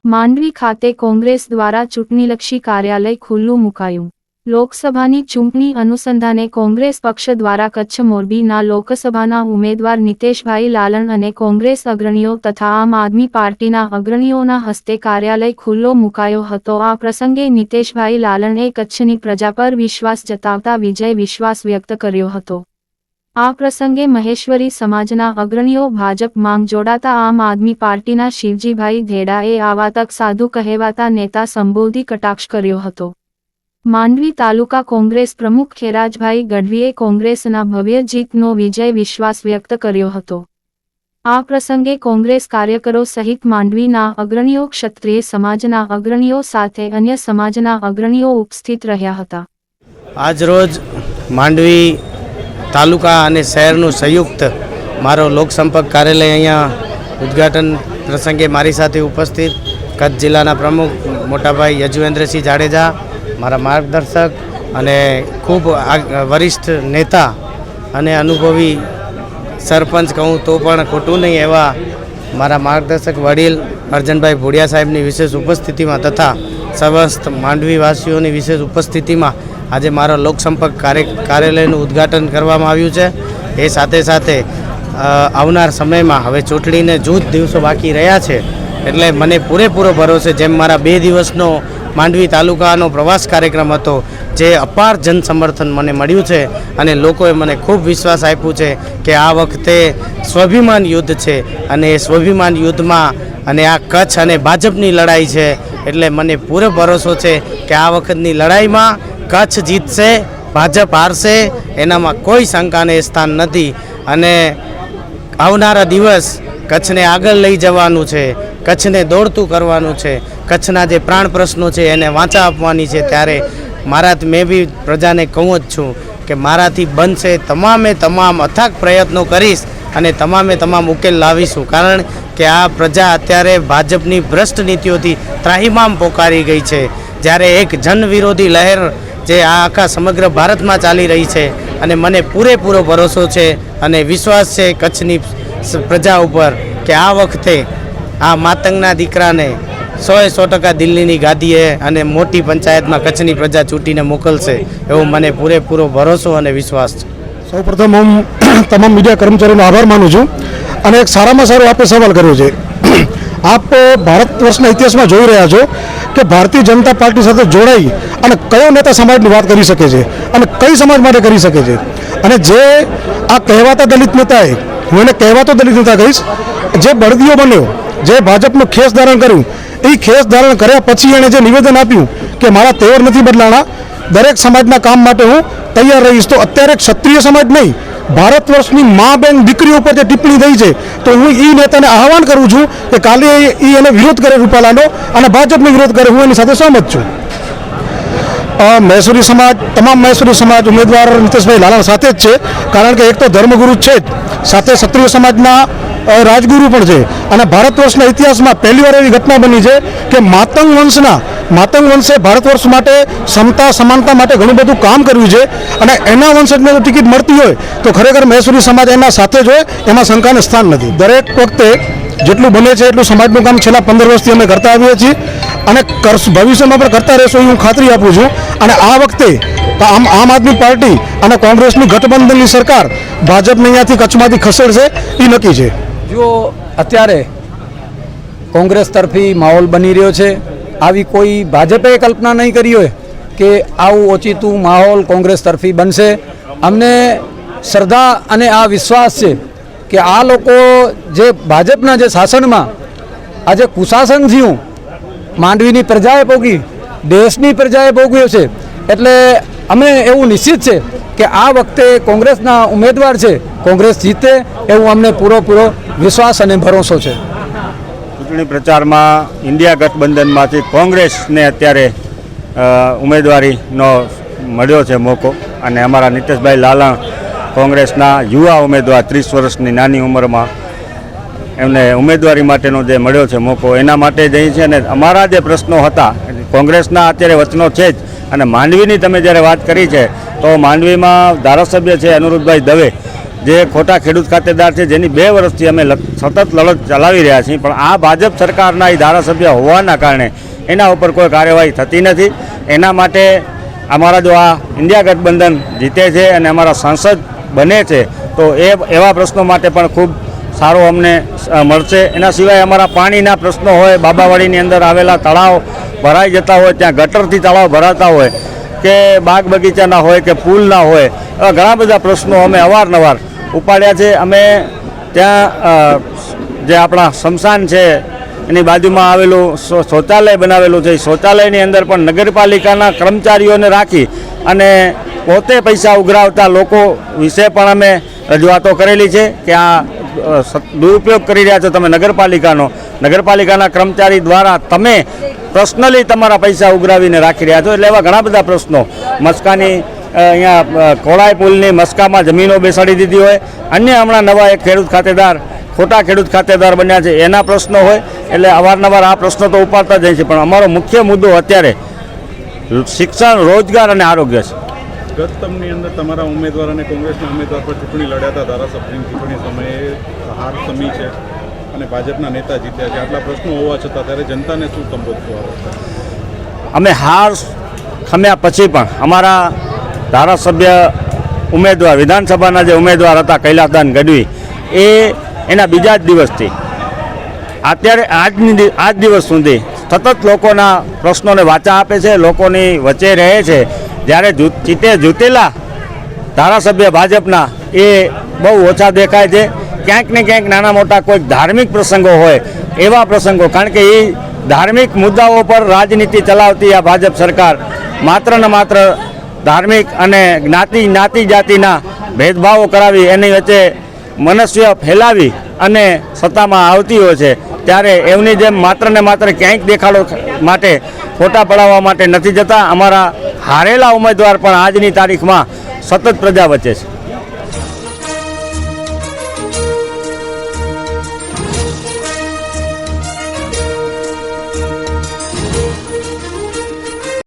માંડવી ખાતે કોંગ્રેસ દ્વારા ચૂંટણીલક્ષી કાર્યાલય ખુલ્લું મુકાયું. લોકસભાની ચૂંટણી અનુસંધાને કોંગ્રેસ પક્ષ દ્વારા કચ્છ મોરબીના લોકસભાના ઉમેદવાર નીતેશભાઈ લાલણ અને કોંગ્રેસ અગ્રણીઓ તથા આમ આદમી પાર્ટીના અગ્રણીઓના હસ્તે કાર્યાલય ખુલ્લો મુકાયો હતો. આ પ્રસંગે નીતેશભાઈ લાલણે કચ્છની પ્રજા પર વિશ્વાસ જતાવતા વિજય વિશ્વાસ વ્યક્ત કર્યો હતો. આ પ્રસંગે મહેશ્વરી સમાજના અગ્રણીઓ ભાજપમાં જોડાતા આમ આદમી પાર્ટીના શિવજીભાઈ ધેડાએ આવા તક સાધુ કહેવાતા નેતા સંબોધી કટાક્ષ કર્યો હતો. માંડવી તાલુકા કોંગ્રેસ પ્રમુખ ખેરાજભાઈ ગઢવીએ કોંગ્રેસના ભવ્ય જીતનો વિજય વિશ્વાસ વ્યક્ત કર્યો હતો. આ પ્રસંગે કોંગ્રેસ કાર્યકરો સહિત માંડવીના અગ્રણીઓ, ક્ષત્રિય સમાજના અગ્રણીઓ સાથે અન્ય સમાજના અગ્રણીઓ ઉપસ્થિત રહ્યા હતા. આજરોજ માંડવી તાલુકા અને શહેરનું સંયુક્ત મારો લોકસંપર્ક કાર્યાલય અહીંયા ઉદ્ઘાટન પ્રસંગે મારી સાથે ઉપસ્થિત કચ્છ જિલ્લાના પ્રમુખ મોટાભાઈ યજુવેન્દ્રસિંહ જાડેજા, મારા માર્ગદર્શક અને ખૂબ વરિષ્ઠ નેતા અને અનુભવી સરપંચ કહું તો પણ ખોટું નહીં એવા મારા માર્ગદર્શક વડીલ અર્જનભાઈ ભોડિયા સાહેબની વિશેષ ઉપસ્થિતિમાં તથા સમસ્ત માંડવીવાસીઓની વિશેષ ઉપસ્થિતિમાં આજે મારો લોકસંપર્ક કાર્યાલયનું ઉદ્ઘાટન કરવામાં આવ્યું છે. એ સાથે સાથે આવનાર સમયમાં હવે ચૂંટણીને જ દિવસો બાકી રહ્યા છે એટલે મને પૂરેપૂરો ભરોસે જેમ મારા 2 દિવસનો માંડવી તાલુકાનો પ્રવાસ કાર્યક્રમ હતો જે અપાર જન સમર્થન મને મળ્યું છે અને લોકોએ મને ખૂબ વિશ્વાસ આપ્યો છે કે આ વખતે સ્વાભિમાન યુદ્ધ છે અને એ સ્વાભિમાન યુદ્ધમાં અને આ કચ્છ અને ભાજપની લડાઈ છે એટલે મને પૂરો ભરોસો છે કે આ વખતની લડાઈમાં કચ્છ જીતશે, ભાજપ હારશે, એનામાં કોઈ શંકાને સ્થાન નથી અને આવનારા દિવસ કચ્છને આગળ લઈ જવાનું છે, કચ્છને દોડતું કરવાનું છે, કચ્છના જે પ્રાણ પ્રશ્નો છે એને વાંચા આપવાની છે. ત્યારે મેં બી પ્રજાને કહું જ છું કે મારાથી બનશે તમામ અથાગ પ્રયત્નો કરીશ અને તમામ ઉકેલ લાવીશું. કારણ કે આ પ્રજા અત્યારે ભાજપની ભ્રષ્ટ નીતિઓથી ત્રાહિમામ પોકારી ગઈ છે. જ્યારે એક જન વિરોધી લહેર જે આ આખા સમગ્ર ભારતમાં ચાલી રહી છે અને મને પૂરેપૂરો ભરોસો છે અને વિશ્વાસ છે કચ્છની પ્રજા ઉપર કે આ વખતે આ માતંગના દીકરાને 100% દિલ્હીની ગાદીએ અને મોટી પંચાયતમાં કચ્છની પ્રજા ચૂંટીને મોકલશે એવો મને પૂરેપૂરો ભરોસો અને વિશ્વાસ છે. સૌપ્રથમ હું તમામ મીડિયા કર્મચારીઓનો આભાર માનું છું અને એક સારામાં સારો આપે સવાલ કર્યો છે. આપ ભારત વર્ષના ઇતિહાસમાં જોઈ રહ્યા છો કે ભારતીય જનતા પાર્ટી સાથે જોડાઈ અને કયો નેતા સમાજની વાત કરી શકે છે અને કઈ સમાજ માટે કરી શકે છે. અને જે આ કહેવાતા દલિત નેતાએ, હું એને કહેવાતો દલિત નેતા કહીશ, જે બળદીઓ બન્યો, જે ભાજપનું ખેસ ધારણ કર્યું, એ ખેસ ધારણ કર્યા પછી એણે જે નિવેદન આપ્યું કે મારા તેવર નથી બદલાણા, દરેક સમાજના કામ માટે હું તૈયાર રહીશ. તો અત્યારે ક્ષત્રિય સમાજ નહીં, ભારત વર્ષની મા બેન દીકરીઓ ઉપર જે ટિપ્પણી થઈ છે તો હું એ નેતાને આહવાન કરું છું કે કાલે એને વિરોધ કરે રૂપાલાનો અને ભાજપનો વિરોધ કરે. હું એની સાથે સહમત છું. મહેશ્વરી સમાજ, તમામ મહેશ્વરી સમાજ ઉમેદવાર નીતેશભાઈ લાલણ સાથે જ છે કારણ કે એક તો ધર્મગુરુ છે જ, સાથે ક્ષત્રિય સમાજના રાજગુરુ પણ છે. અને ભારત વર્ષના ઇતિહાસમાં પહેલીવાર એવી ઘટના બની છે કે માતંગ વંશે ભારત વર્ષ માટે સમતા સમાનતા માટે ઘણું બધું કામ કર્યું છે અને એના વંશજને જો ટિકિટ મળતી હોય તો ખરેખર મહેશ્વરી સમાજ એના સાથે જ હોય, એમાં શંકાને સ્થાન નથી. દરેક વખતે જેટલું બને છે એટલું સમાજનું કામ છેલ્લા 15 વર્ષથી અમે કરતા આવીએ છીએ અને ભવિષ્યમાં પણ કરતા રહેશું હું ખાતરી આપું છું. અને આ વખતે આમ આદમી પાર્ટી અને કોંગ્રેસની ગઠબંધનની સરકાર ભાજપને અહીંયાથી કચ્છમાંથી ખસેડશે એ નક્કી છે. જો અત્યારે કોંગ્રેસ તરફી માહોલ બની રહ્યો છે, આવી કોઈ ભાજપે કલ્પના નહીં કરી હોય કે આવું ઓચિતું માહોલ કોંગ્રેસ તરફી બનશે. અમને શ્રદ્ધા અને આ વિશ્વાસ છે કે આ લોકો જે ભાજપના જે શાસનમાં આજે કુશાસન થયું, માંડવીની પ્રજાએ ભોગવી, દેશની પ્રજાએ ભોગવ્યો છે. એટલે અમે એવું નિશ્ચિત છે કે આ વખતે કોંગ્રેસના ઉમેદવાર છે, કોંગ્રેસ જીતે એવું અમને પૂરો વિશ્વાસ અને ભરોસો છે. ચૂંટણી પ્રચારમાં ઇન્ડિયા ગઠબંધનમાંથી કોંગ્રેસને અત્યારે ઉમેદવારીનો મળ્યો છે મોકો અને અમારા નીતેશભાઈ લાલણ કોંગ્રેસના યુવા ઉમેદવાર 30 વર્ષની નાની ઉંમરમાં એમને ઉમેદવારી માટેનો જે મળ્યો છે મોકો એના માટે જ અહીં છે. અને અમારા જે પ્રશ્નો હતા કોંગ્રેસના અત્યારે વચનો છે જ. અને માંડવીની તમે જ્યારે વાત કરી છે તો માંડવીમાં ધારાસભ્ય છે અનુરુદ્ધભાઈ દવે જે ખોટા ખેડૂત ખાતેદાર છે, જેની 2 વર્ષથી અમે સતત લડત ચલાવી રહ્યા છીએ, પણ આ ભાજપ સરકારના એ ધારાસભ્ય હોવાના કારણે એના ઉપર કોઈ કાર્યવાહી થતી નથી. એના માટે અમારા જો આ ઇન્ડિયા ગઠબંધન જીતે છે અને અમારા સાંસદ બને છે તો એવા પ્રશ્નો માટે પણ ખૂબ સારો અમને મળશે. એના સિવાય અમારા પાણીના પ્રશ્નો હોય, બાબાવાડીની અંદર આવેલા તળાવ ભરાઈ જતા હોય, ત્યાં ગટરથી તળાવ ભરાતા હોય કે બાગ બગીચાના હોય કે પુલના હોય, એવા ઘણા બધા પ્રશ્નો અમે અવારનવાર ઉપાડ્યા છે. અમે ત્યાં જે આપણા સ્મશાન છે એની બાજુમાં આવેલું શૌચાલય બનાવેલું છે, શૌચાલયની અંદર પણ નગરપાલિકાના કર્મચારીઓને રાખી અને પોતે પૈસા ઉઘરાવતા લોકો વિશે પણ અમે રજૂઆતો કરેલી છે કે આ દુરુપયોગ કરી રહ્યા છો તમે નગરપાલિકાના કર્મચારી દ્વારા તમે પર્સનલી તમારા પૈસા ઉઘરાવીને રાખી રહ્યા છો. એટલે એવા ઘણા બધા પ્રશ્નો, મસ્કાની અહીંયા કોળાઈ પુલની મસ્કામાં જમીનો બેસાડી દીધી હોય, અન્ય હમણાં નવા એક ખોટા ખેડૂત ખાતેદાર બન્યા છે એના પ્રશ્નો હોય. એટલે અવારનવાર આ પ્રશ્નો તો ઉપાડતા જાય છે, પણ અમારો મુખ્ય મુદ્દો અત્યારે શિક્ષણ, રોજગાર અને આરોગ્ય છે. ગત ટર્મની અંદર તમારા ઉમેદવાર અને કોંગ્રેસના ઉમેદવાર પર ચૂંટણી લડ્યા હતા. ધારાસભ્યની ચૂંટણી સમયે હાર સમી છે અને ભાજપના નેતા જીત્યા છે. આટલા પ્રશ્નો હોવા છતાં ત્યારે જનતાને શું સંબોધશો? અમે હાર ખમ્યા પછી પણ અમારા ધારાસભ્ય ઉમેદવાર, વિધાનસભાના જે ઉમેદવાર હતા કૈલાસદાન ગઢવી, એના બીજા જ દિવસથી અત્યારે આજ દિવસ સુધી સતત લોકોના પ્રશ્નોને વાચા આપે છે, લોકોની વચ્ચે રહે છે. જ્યારે જીતેલા ધારાસભ્ય ભાજપના એ બહુ ઓછા દેખાય છે. ક્યાંક ને ક્યાંક નાના મોટા કોઈક ધાર્મિક પ્રસંગો હોય એવા પ્રસંગો, કારણ કે એ ધાર્મિક મુદ્દાઓ પર રાજનીતિ ચલાવતી આ ભાજપ સરકાર માત્ર ને માત્ર ધાર્મિક અને જ્ઞાતિ જાતિના ભેદભાવો કરાવી એની વચ્ચે મનસ્ય ફેલાવી અને સત્તામાં આવતી હોય છે. ત્યારે એમની જેમ માત્ર ને માત્ર ક્યાંક દેખાડો માટે, ફોટા પડાવવા માટે નથી જતા. અમારા હારેલા ઉમેદવાર પણ આજની તારીખમાં સતત પ્રજા વચ્ચે છે.